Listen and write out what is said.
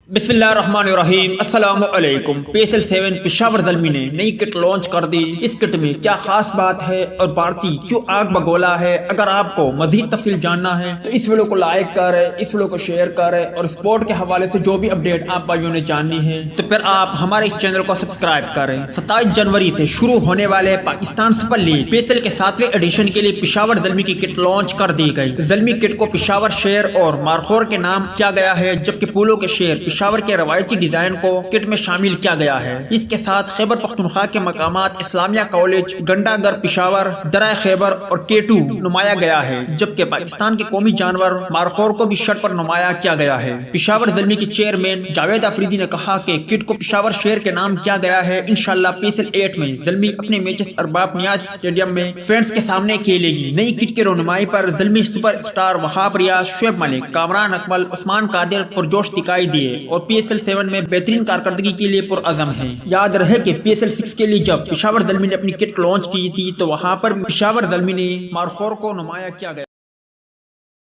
बिस्मिल्लाहिर्रहमानिर्रहीम। अस्सलाम वालेकुम। PSL 7 पेशावर दलमी ने नई किट लॉन्च कर दी। इस किट में क्या खास बात है और भारतीय क्यों आग बगोला है, अगर आपको मजीद तफसील जानना है तो इस वीडियो को लाइक करें, इस वीडियो को शेयर करें और स्पोर्ट के हवाले से जो भी अपडेट आप भाइयों ने जाननी है तो फिर आप हमारे इस चैनल को सब्सक्राइब करें। 27 जनवरी से शुरू होने वाले पाकिस्तान सुपर लीग PSL के 7वें एडिशन के लिए पेशावर दलमी की किट लॉन्च कर दी गई। दलमी किट को पेशावर शेर और मारखोर के नाम किया गया है, जबकि पोलो के शेर पेशावर के रवायती डिजाइन को किट में शामिल किया गया है। इसके साथ खैबर पख्तूनख्वा के मकामात इस्लामिया कॉलेज, गंडागर पेशावर, दरा खैबर और K2 नुमाया गया है, जबकि पाकिस्तान के कौमी जानवर मारखोर को भी शर्ट पर नुमाया किया गया है। पेशावर दलमी के चेयरमैन जावेद अफरीदी ने कहा कि किट को पेशावर शेर के नाम किया गया है। इंशाल्लाह PSL 8 में दलमी अपने मैचेस अरबाब नियाज स्टेडियम में फैंस के सामने खेलेगी। नई किट की रोनुमाई पर दलमी सुपर स्टार वहाब रियाज, शुएब मलिक, कामरान अकमल, उस्मान कादिर पुरजोश दिखाई दिए और PSL 7 में बेहतरीन कारकर्दगी के लिए पुरअज़म है। याद रहे कि PSL 6 के लिए जब पेशावर दलमी ने अपनी किट लॉन्च की थी तो वहां पर पेशावर दलमी ने मारखोर को नुमाया किया गया।